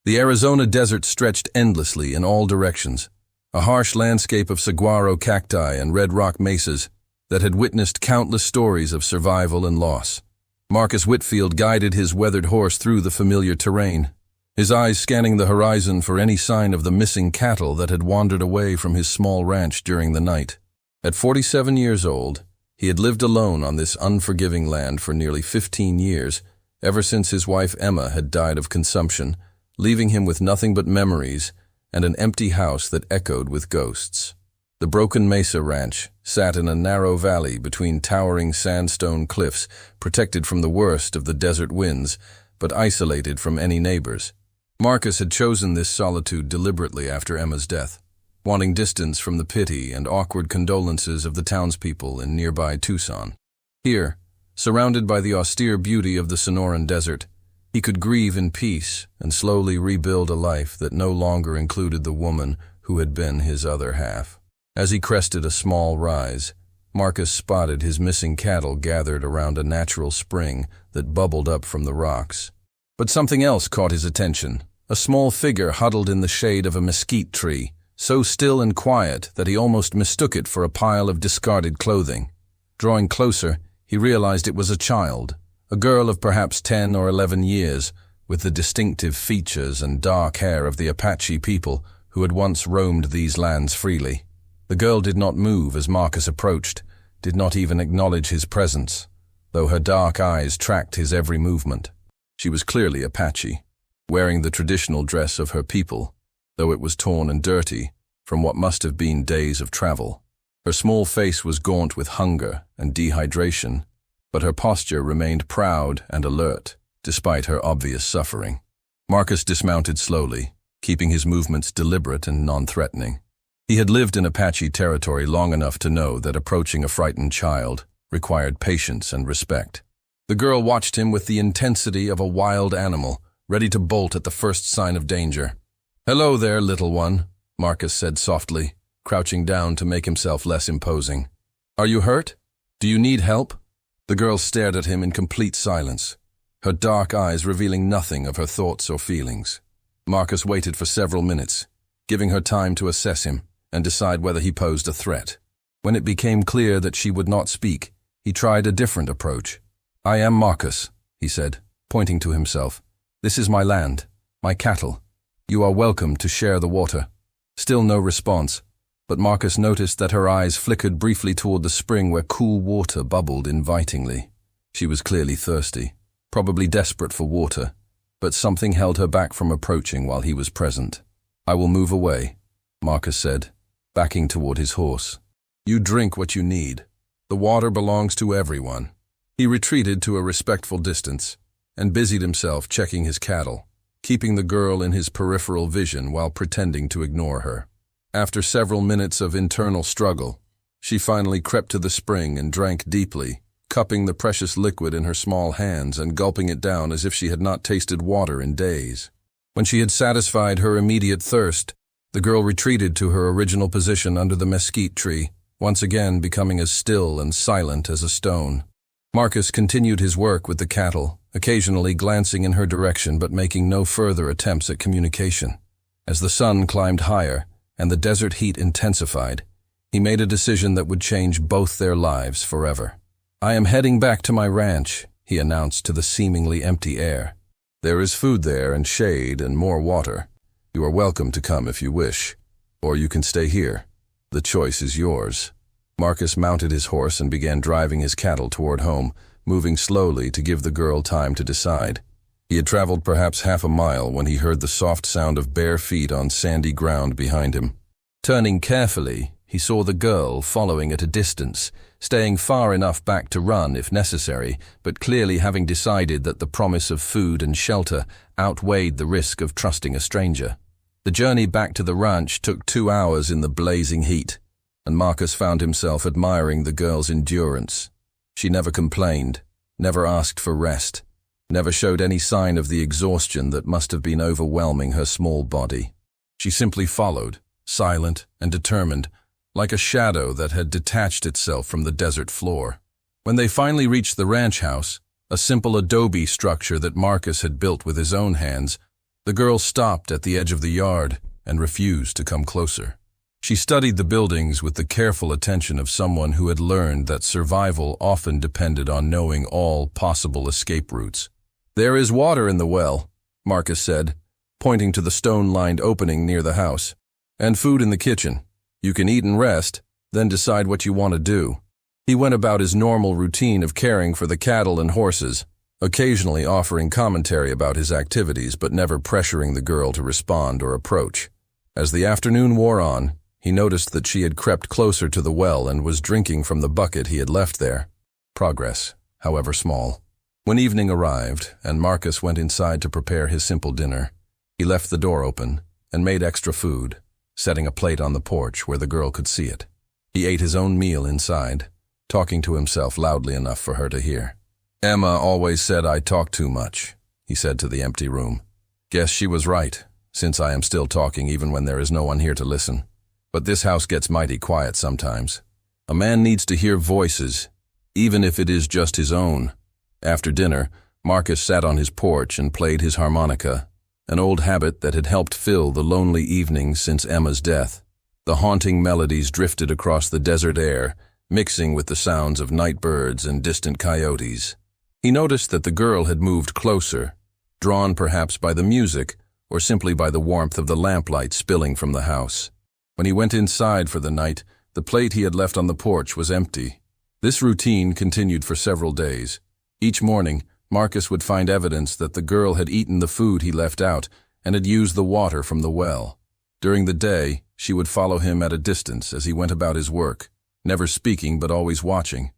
The Arizona desert stretched endlessly in all directions, a harsh landscape of saguaro cacti and red rock mesas that had witnessed countless stories of survival and loss. Marcus Whitfield guided his weathered horse through the familiar terrain, his eyes scanning the horizon for any sign of the missing cattle that had wandered away from his small ranch during the night. At 47 years old, he had lived alone on this unforgiving land for nearly 15 years, ever since his wife Emma had died of consumption, leaving him with nothing but memories and an empty house that echoed with ghosts. The Broken Mesa Ranch sat in a narrow valley between towering sandstone cliffs, protected from the worst of the desert winds, but isolated from any neighbors. Marcus had chosen this solitude deliberately after Emma's death, wanting distance from the pity and awkward condolences of the townspeople in nearby Tucson. Here, surrounded by the austere beauty of the Sonoran Desert, he could grieve in peace and slowly rebuild a life that no longer included the woman who had been his other half. As he crested a small rise, Marcus spotted his missing cattle gathered around a natural spring that bubbled up from the rocks. But something else caught his attention, a small figure huddled in the shade of a mesquite tree, so still and quiet that he almost mistook it for a pile of discarded clothing. Drawing closer, he realized it was a child, a girl of perhaps 10 or 11 years, with the distinctive features and dark hair of the Apache people who had once roamed these lands freely. The girl did not move as Marcus approached, did not even acknowledge his presence, though her dark eyes tracked his every movement. She was clearly Apache, wearing the traditional dress of her people, though it was torn and dirty from what must have been days of travel. Her small face was gaunt with hunger and dehydration, but her posture remained proud and alert, despite her obvious suffering. Marcus dismounted slowly, keeping his movements deliberate and non-threatening. He had lived in Apache territory long enough to know that approaching a frightened child required patience and respect. The girl watched him with the intensity of a wild animal, ready to bolt at the first sign of danger. "Hello there, little one," Marcus said softly, crouching down to make himself less imposing. "Are you hurt? Do you need help?" The girl stared at him in complete silence, her dark eyes revealing nothing of her thoughts or feelings. Marcus waited for several minutes, giving her time to assess him and decide whether he posed a threat. When it became clear that she would not speak, he tried a different approach. "I am Marcus," he said, pointing to himself. "This is my land, my cattle. You are welcome to share the water." Still no response, but Marcus noticed that her eyes flickered briefly toward the spring where cool water bubbled invitingly. She was clearly thirsty, probably desperate for water, but something held her back from approaching while he was present. "I will move away," Marcus said, backing toward his horse. "You drink what you need. The water belongs to everyone." He retreated to a respectful distance and busied himself checking his cattle, keeping the girl in his peripheral vision while pretending to ignore her. After several minutes of internal struggle, she finally crept to the spring and drank deeply, cupping the precious liquid in her small hands and gulping it down as if she had not tasted water in days. When she had satisfied her immediate thirst, the girl retreated to her original position under the mesquite tree, once again becoming as still and silent as a stone. Marcus continued his work with the cattle, occasionally glancing in her direction but making no further attempts at communication. As the sun climbed higher and the desert heat intensified, he made a decision that would change both their lives forever. "I am heading back to my ranch," he announced to the seemingly empty air. "There is food there and shade and more water. You are welcome to come if you wish, or you can stay here. The choice is yours." Marcus mounted his horse and began driving his cattle toward home, moving slowly to give the girl time to decide. He had traveled perhaps half a mile when he heard the soft sound of bare feet on sandy ground behind him. Turning carefully, he saw the girl following at a distance, staying far enough back to run if necessary, but clearly having decided that the promise of food and shelter outweighed the risk of trusting a stranger. The journey back to the ranch took 2 hours in the blazing heat, and Marcus found himself admiring the girl's endurance. She never complained, never asked for rest, never showed any sign of the exhaustion that must have been overwhelming her small body. She simply followed, silent and determined, like a shadow that had detached itself from the desert floor. When they finally reached the ranch house, a simple adobe structure that Marcus had built with his own hands, The girl stopped at the edge of the yard and refused to come closer. She studied the buildings with the careful attention of someone who had learned that survival often depended on knowing all possible escape routes. "There is water in the well," Marcus said, pointing to the stone-lined opening near the house, "and food in the kitchen. You can eat and rest, then decide what you want to do." He went about his normal routine of caring for the cattle and horses, occasionally offering commentary about his activities but never pressuring the girl to respond or approach. As the afternoon wore on, he noticed that she had crept closer to the well and was drinking from the bucket he had left there. Progress, however small. When evening arrived and Marcus went inside to prepare his simple dinner, he left the door open and made extra food, setting a plate on the porch where the girl could see it. He ate his own meal inside, talking to himself loudly enough for her to hear. "Emma always said I talk too much," he said to the empty room. "Guess she was right, since I am still talking even when there is no one here to listen. But this house gets mighty quiet sometimes. A man needs to hear voices, even if it is just his own." After dinner, Marcus sat on his porch and played his harmonica, an old habit that had helped fill the lonely evenings since Emma's death. The haunting melodies drifted across the desert air, mixing with the sounds of night birds and distant coyotes. He noticed that the girl had moved closer, drawn perhaps by the music or simply by the warmth of the lamplight spilling from the house. When he went inside for the night, the plate he had left on the porch was empty. This routine continued for several days. Each morning, Marcus would find evidence that the girl had eaten the food he left out and had used the water from the well. During the day, she would follow him at a distance as he went about his work, never speaking but always watching.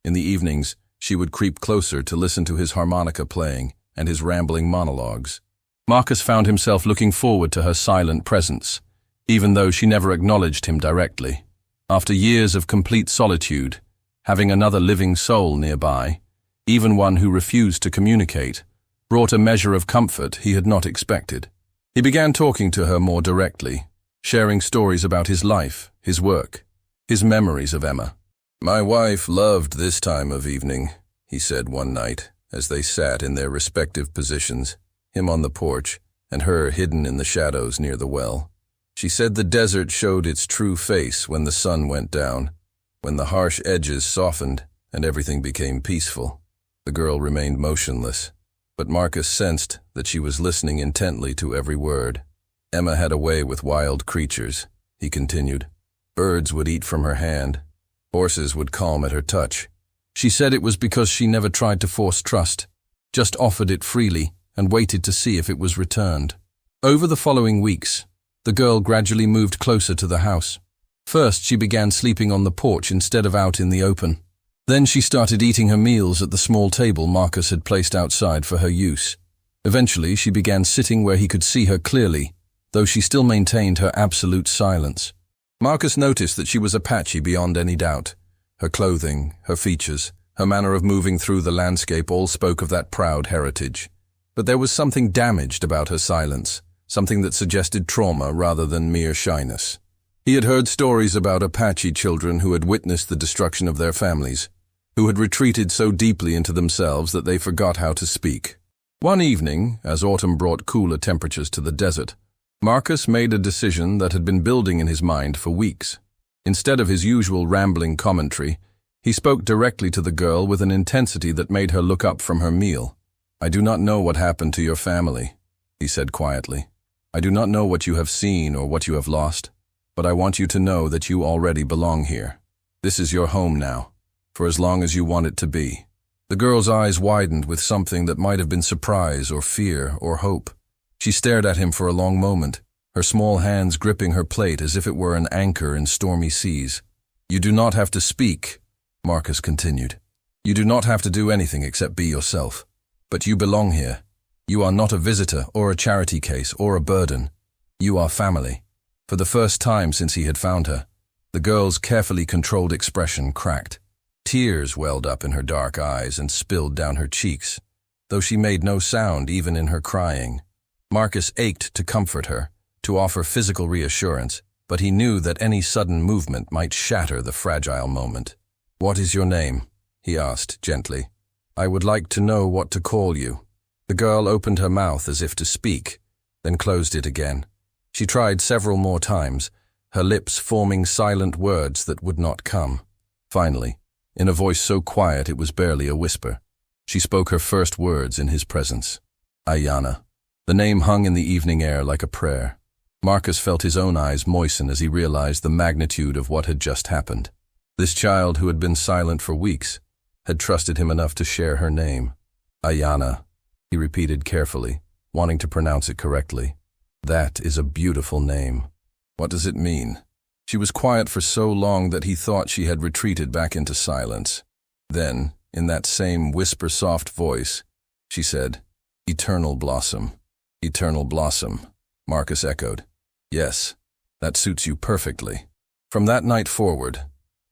In the evenings, she would creep closer to listen to his harmonica playing and his rambling monologues. Marcus found himself looking forward to her silent presence, even though she never acknowledged him directly. After years of complete solitude, having another living soul nearby, even one who refused to communicate, brought a measure of comfort he had not expected. He began talking to her more directly, sharing stories about his life, his work, his memories of Emma. "My wife loved this time of evening," he said one night, as they sat in their respective positions, him on the porch and her hidden in the shadows near the well. "She said the desert showed its true face when the sun went down, when the harsh edges softened and everything became peaceful." The girl remained motionless, but Marcus sensed that she was listening intently to every word. "Emma had a way with wild creatures," he continued. "Birds would eat from her hand. Horses would calm at her touch. She said it was because she never tried to force trust, just offered it freely and waited to see if it was returned." Over the following weeks, the girl gradually moved closer to the house. First, she began sleeping on the porch instead of out in the open. Then she started eating her meals at the small table Marcus had placed outside for her use. Eventually, she began sitting where he could see her clearly, though she still maintained her absolute silence. Marcus noticed that she was Apache beyond any doubt. Her clothing, her features, her manner of moving through the landscape all spoke of that proud heritage. But there was something damaged about her silence, something that suggested trauma rather than mere shyness. He had heard stories about Apache children who had witnessed the destruction of their families, who had retreated so deeply into themselves that they forgot how to speak. One evening, as autumn brought cooler temperatures to the desert, Marcus made a decision that had been building in his mind for weeks. Instead of his usual rambling commentary, he spoke directly to the girl with an intensity that made her look up from her meal. "I do not know what happened to your family," he said quietly. "I do not know what you have seen or what you have lost, but I want you to know that you already belong here. This is your home now, for as long as you want it to be." The girl's eyes widened with something that might have been surprise or fear or hope. She stared at him for a long moment, her small hands gripping her plate as if it were an anchor in stormy seas. "You do not have to speak," Marcus continued. "You do not have to do anything except be yourself. But you belong here. You are not a visitor or a charity case or a burden. You are family." For the first time since he had found her, the girl's carefully controlled expression cracked. Tears welled up in her dark eyes and spilled down her cheeks, though she made no sound even in her crying. Marcus ached to comfort her, to offer physical reassurance, but he knew that any sudden movement might shatter the fragile moment. "What is your name?" he asked gently. "I would like to know what to call you." The girl opened her mouth as if to speak, then closed it again. She tried several more times, her lips forming silent words that would not come. Finally, in a voice so quiet it was barely a whisper, she spoke her first words in his presence. Ayana. The name hung in the evening air like a prayer. Marcus felt his own eyes moisten as he realized the magnitude of what had just happened. This child, who had been silent for weeks, had trusted him enough to share her name. Ayana, he repeated carefully, wanting to pronounce it correctly. That is a beautiful name. What does it mean? She was quiet for so long that he thought she had retreated back into silence. Then, in that same whisper-soft voice, she said, "Eternal blossom." "Eternal blossom," Marcus echoed. "Yes, that suits you perfectly." From that night forward,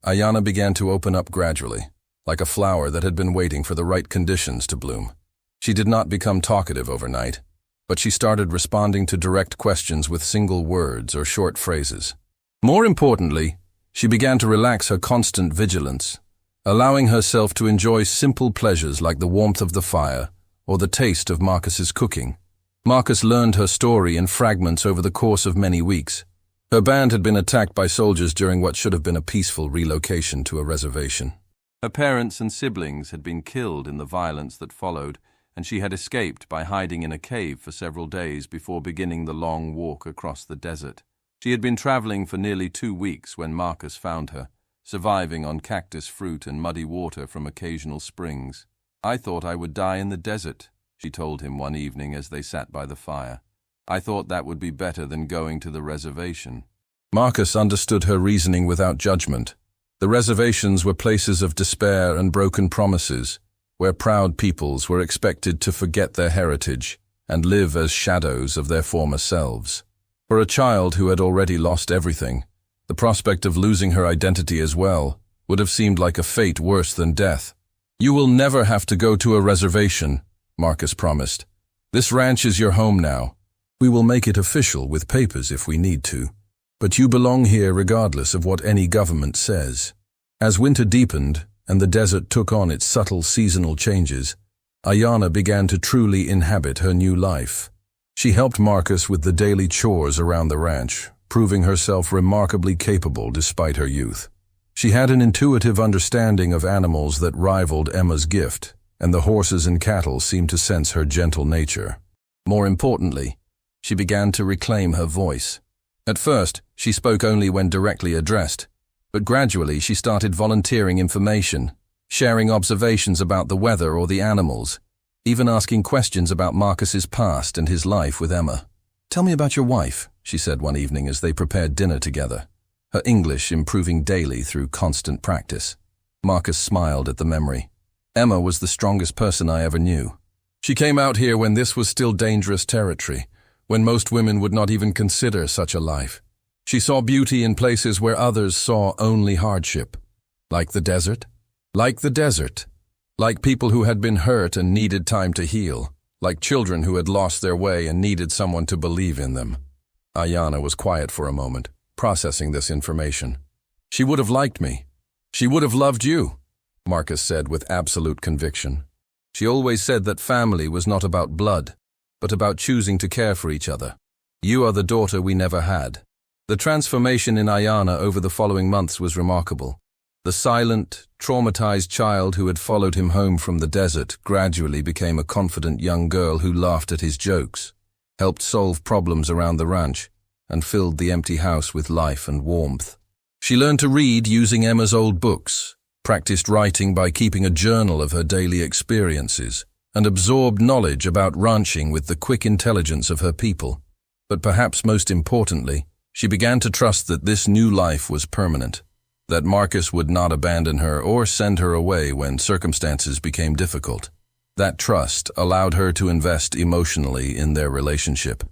Ayana began to open up gradually, like a flower that had been waiting for the right conditions to bloom. She did not become talkative overnight, but she started responding to direct questions with single words or short phrases. More importantly, she began to relax her constant vigilance, allowing herself to enjoy simple pleasures like the warmth of the fire or the taste of Marcus's cooking. Marcus learned her story in fragments over the course of many weeks. Her band had been attacked by soldiers during what should have been a peaceful relocation to a reservation. Her parents and siblings had been killed in the violence that followed, and she had escaped by hiding in a cave for several days before beginning the long walk across the desert. She had been traveling for nearly 2 weeks when Marcus found her, surviving on cactus fruit and muddy water from occasional springs. "I thought I would die in the desert," she told him one evening as they sat by the fire. "I thought that would be better than going to the reservation." Marcus understood her reasoning without judgment. The reservations were places of despair and broken promises, where proud peoples were expected to forget their heritage and live as shadows of their former selves. For a child who had already lost everything, the prospect of losing her identity as well would have seemed like a fate worse than death. "You will never have to go to a reservation," Marcus promised. "This ranch is your home now. We will make it official with papers if we need to. But you belong here regardless of what any government says." As winter deepened and the desert took on its subtle seasonal changes, Ayana began to truly inhabit her new life. She helped Marcus with the daily chores around the ranch, proving herself remarkably capable despite her youth. She had an intuitive understanding of animals that rivaled Emma's gift, and the horses and cattle seemed to sense her gentle nature. More importantly, she began to reclaim her voice. At first, she spoke only when directly addressed, but gradually she started volunteering information, sharing observations about the weather or the animals, even asking questions about Marcus's past and his life with Emma. "Tell me about your wife," she said one evening as they prepared dinner together, her English improving daily through constant practice. Marcus smiled at the memory. "Emma was the strongest person I ever knew. She came out here when this was still dangerous territory, when most women would not even consider such a life. She saw beauty in places where others saw only hardship. Like the desert? Like the desert. Like people who had been hurt and needed time to heal. Like children who had lost their way and needed someone to believe in them." Ayana was quiet for a moment, processing this information. "She would have liked me. She would have loved you," Marcus said with absolute conviction. "She always said that family was not about blood, but about choosing to care for each other. You are the daughter we never had." The transformation in Ayana over the following months was remarkable. The silent, traumatized child who had followed him home from the desert gradually became a confident young girl who laughed at his jokes, helped solve problems around the ranch, and filled the empty house with life and warmth. She learned to read using Emma's old books, practiced writing by keeping a journal of her daily experiences, and absorbed knowledge about ranching with the quick intelligence of her people. But perhaps most importantly, she began to trust that this new life was permanent, that Marcus would not abandon her or send her away when circumstances became difficult. That trust allowed her to invest emotionally in their relationship,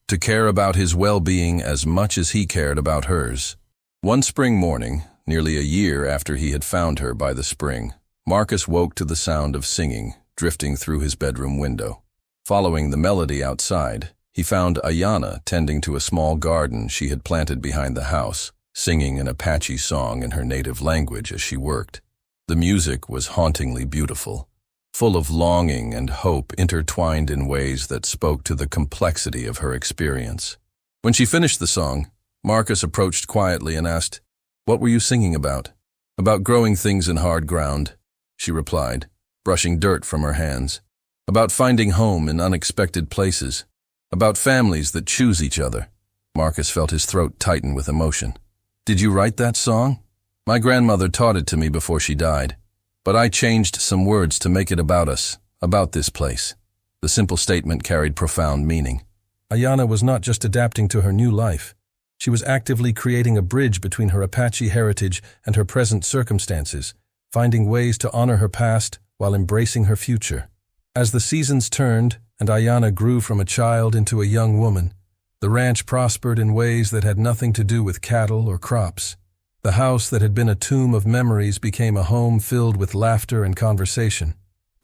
to care about his well-being as much as he cared about hers. One spring morning, nearly a year after he had found her by the spring, Marcus woke to the sound of singing drifting through his bedroom window. Following the melody outside, he found Ayana tending to a small garden she had planted behind the house, singing an Apache song in her native language as she worked. The music was hauntingly beautiful, full of longing and hope intertwined in ways that spoke to the complexity of her experience. When she finished the song, Marcus approached quietly and asked, "What were you singing about?" "About growing things in hard ground," she replied, brushing dirt from her hands. "About finding home in unexpected places. About families that choose each other." Marcus felt his throat tighten with emotion. "Did you write that song?" "My grandmother taught it to me before she died. But I changed some words to make it about us, about this place." The simple statement carried profound meaning. Ayanna was not just adapting to her new life. She was actively creating a bridge between her Apache heritage and her present circumstances, finding ways to honor her past while embracing her future. As the seasons turned and Ayanna grew from a child into a young woman, the ranch prospered in ways that had nothing to do with cattle or crops. The house that had been a tomb of memories became a home filled with laughter and conversation.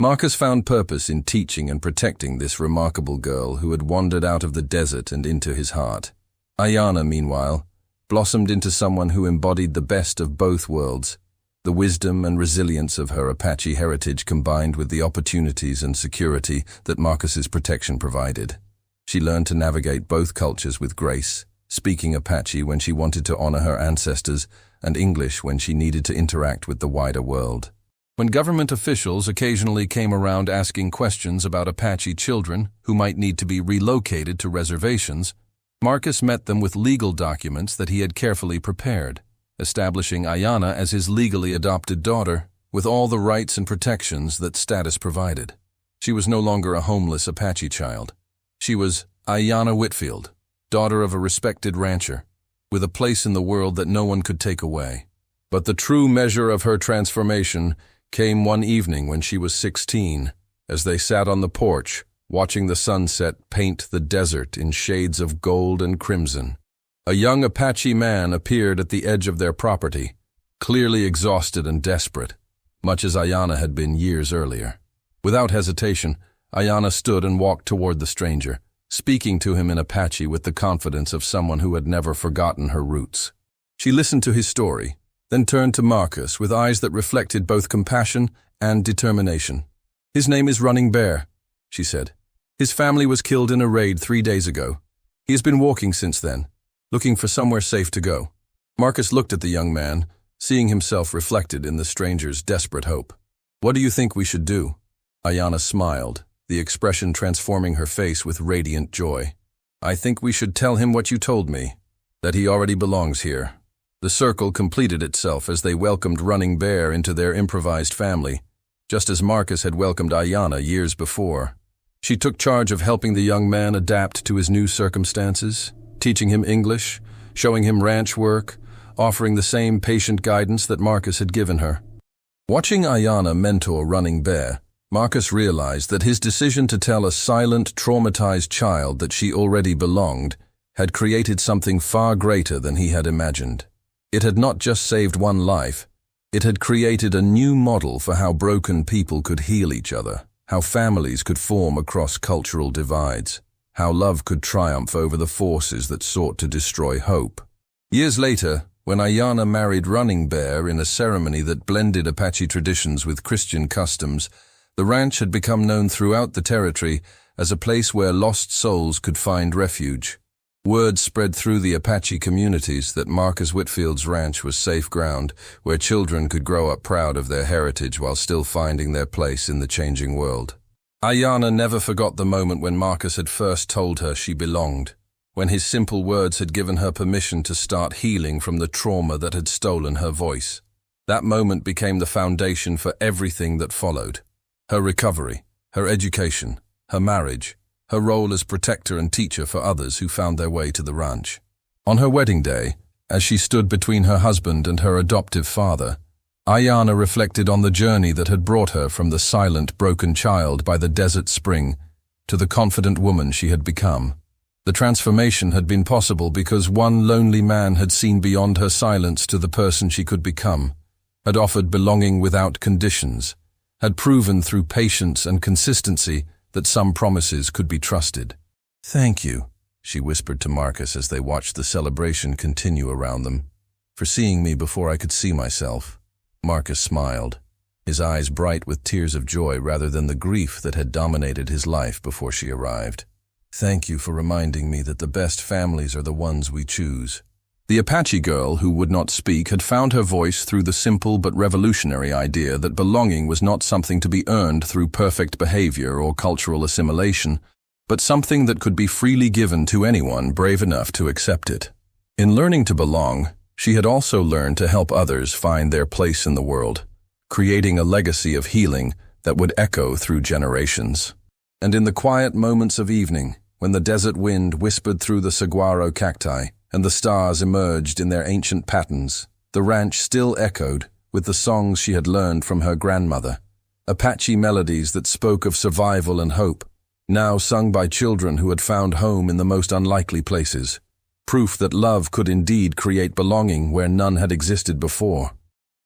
Marcus found purpose in teaching and protecting this remarkable girl who had wandered out of the desert and into his heart. Ayanna, meanwhile, blossomed into someone who embodied the best of both worlds, the wisdom and resilience of her Apache heritage combined with the opportunities and security that Marcus's protection provided. She learned to navigate both cultures with grace, speaking Apache when she wanted to honor her ancestors and English when she needed to interact with the wider world. When government officials occasionally came around asking questions about Apache children who might need to be relocated to reservations, Marcus met them with legal documents that he had carefully prepared, establishing Ayanna as his legally adopted daughter with all the rights and protections that status provided. She was no longer a homeless Apache child. She was Ayanna Whitfield, daughter of a respected rancher, with a place in the world that no one could take away. But the true measure of her transformation came one evening when she was 16, as they sat on the porch, watching the sunset paint the desert in shades of gold and crimson. A young Apache man appeared at the edge of their property, clearly exhausted and desperate, much as Ayanna had been years earlier. Without hesitation, Ayanna stood and walked toward the stranger, speaking to him in Apache with the confidence of someone who had never forgotten her roots. She listened to his story, then turned to Marcus with eyes that reflected both compassion and determination. "His name is Running Bear," she said. "His family was killed in a raid 3 days ago. He has been walking since then, looking for somewhere safe to go." Marcus looked at the young man, seeing himself reflected in the stranger's desperate hope. "What do you think we should do?" Ayanna smiled, the expression transforming her face with radiant joy. "I think we should tell him what you told me, that he already belongs here." The circle completed itself as they welcomed Running Bear into their improvised family, just as Marcus had welcomed Ayanna years before. She took charge of helping the young man adapt to his new circumstances, teaching him English, showing him ranch work, offering the same patient guidance that Marcus had given her. Watching Ayanna mentor Running Bear, Marcus realized that his decision to tell a silent, traumatized child that she already belonged had created something far greater than he had imagined. It had not just saved one life, it had created a new model for how broken people could heal each other, how families could form across cultural divides, how love could triumph over the forces that sought to destroy hope. Years later, when Ayanna married Running Bear in a ceremony that blended Apache traditions with Christian customs, the ranch had become known throughout the territory as a place where lost souls could find refuge. Word spread through the Apache communities that Marcus Whitfield's ranch was safe ground, where children could grow up proud of their heritage while still finding their place in the changing world. Ayanna never forgot the moment when Marcus had first told her she belonged, when his simple words had given her permission to start healing from the trauma that had stolen her voice. That moment became the foundation for everything that followed. Her recovery, her education, her marriage, her role as protector and teacher for others who found their way to the ranch. On her wedding day, as she stood between her husband and her adoptive father, Ayanna reflected on the journey that had brought her from the silent, broken child by the desert spring to the confident woman she had become. The transformation had been possible because one lonely man had seen beyond her silence to the person she could become, had offered belonging without conditions, had proven through patience and consistency that some promises could be trusted. "Thank you," she whispered to Marcus as they watched the celebration continue around them, "for seeing me before I could see myself." Marcus smiled. his eyes bright with tears of joy rather than the grief that had dominated his life before she arrived. "Thank you for reminding me that the best families are the ones we choose." The Apache girl, who would not speak, had found her voice through the simple but revolutionary idea that belonging was not something to be earned through perfect behavior or cultural assimilation, but something that could be freely given to anyone brave enough to accept it. In learning to belong, she had also learned to help others find their place in the world, creating a legacy of healing that would echo through generations. And in the quiet moments of evening, when the desert wind whispered through the saguaro cacti and the stars emerged in their ancient patterns, the ranch still echoed with the songs she had learned from her grandmother, Apache melodies that spoke of survival and hope, now sung by children who had found home in the most unlikely places, proof that love could indeed create belonging where none had existed before.